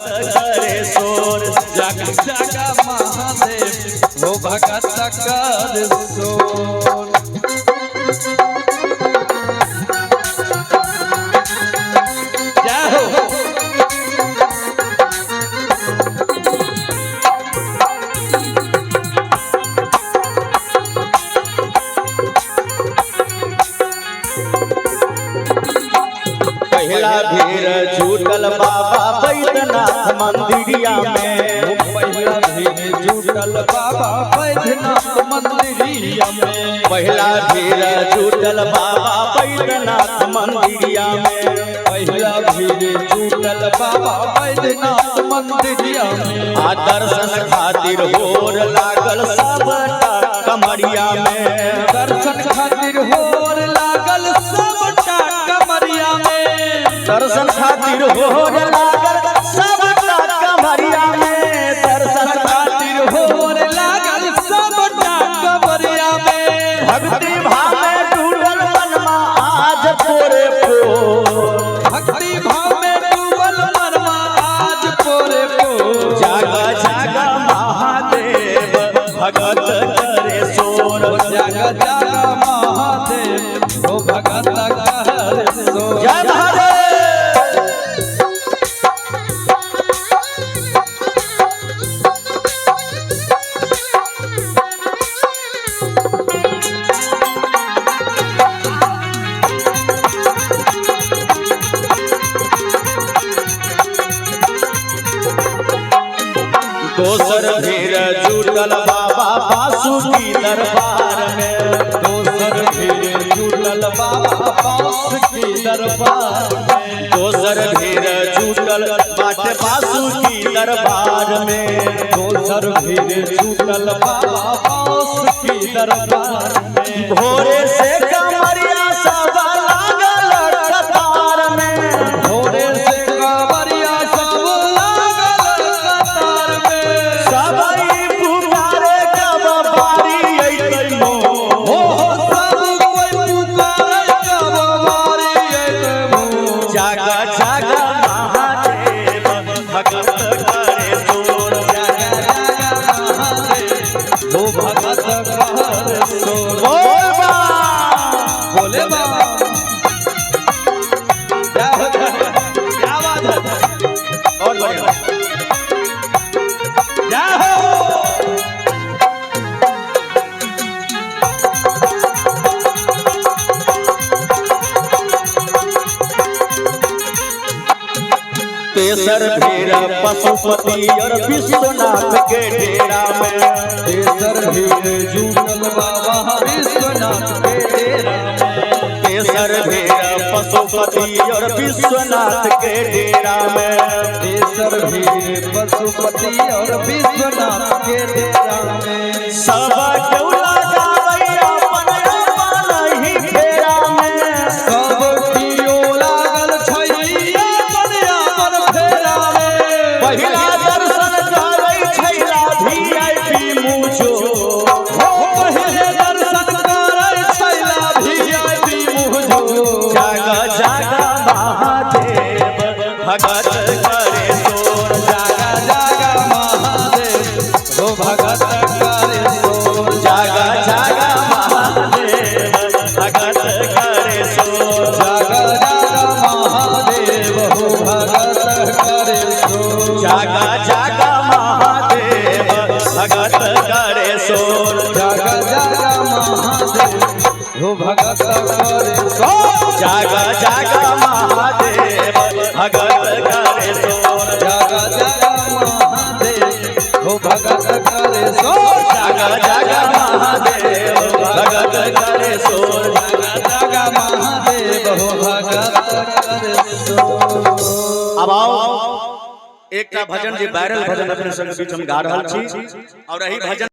करे शोर। जागा जागा महादेव हो भगत करे शोर। पहला भीड़ जुटल बाबा बैद्यनाथ मंदिरिया में। पहला भीड़ जुटल बाबा बैद्यनाथ मंदिरिया में। पहला भीड़ जुटल बाबा बैद्यनाथ मंदिरिया में। पहला भीड़ जुटल बाबा बैद्यनाथ मंदिरिया में। आ दर्शन खातिर होर लागल सबटा कमरिया में। दर्शन खातिर होर लागल सबटा कमरिया में। दर्शन खातिर होर लागल सबटा कमरिया में। दर्शन खातिर होर लागल सबटा कमरिया में। भक्ति भाव में डूबल मनमा आज पोरे पोर। भक्ति भाव में डूबल मनमा आज पोरे पोर। जागा जागा महादेव भगत करे शोर। जागा जागा महादेव हो भगत करे शोर। जय महादेव। दोसर भीड़ जुटल बाबा बासुकी दरबार में। दोसर भीड़ जुटल बाबा बासुकी दरबार में। दोसर भीड़ जुटल बाटे बासुकी दरबार में। दोसर भीड़ जुटल बाबा बासुकी दरबार में। भोरे से कमरिया सब लागल कतार में। भोरे से कांवरिया सब लागल कतार में। सबई पुकारे कब बारी अइतै मोर। हो सब कोई पुकारे कब बारी अइतै मोर। जागा जागा महादेव भगत करे शोर। जागा जागा महादेव हो भगत करे शोर। बोल बा बोले बाबा क्या बात है। और बढ़िया क्या हो तेसर भीड़ पशुपति और विश्वनाथ के डेरा में। तेसर भीड़ जुटल बाबा विश्वनाथ के डेरा में। तेसर भीड़ पशुपति और विश्वनाथ के डेरा में। तेसर भीड़ पशुपति और विश्वनाथ के डेरा में। सब डौला गावै अपन अपन ही फेरा में। सब दियो लागल छै अपन फेरा में। पहिला दर्शन करै छैला VIP मुझो। हो पहिले दर्शन करै छैला VIP मुझो। जागा जागा महादेव भगत करे शोर। जागा जागा महादेव हो भगत करे शोर। जागा जागा महादेव भगत करे शोर। जागा जागा महादेव हो भगत करे शोर। जागा जागा महादेव भगत करे शोर। जागा जागा महादेव हो भगत करे शोर। जागा जागा महादेव भगत करे शोर। जागा जागा महादेव हो भगत करे शोर। जागा जागा महादेव भगत करे शोर। जागा जागा महादेव हो भगत करे शोर। अब आओ एक भजन जे वायरल भजन अपने संग बीच हम गा रहल छी और यही भजन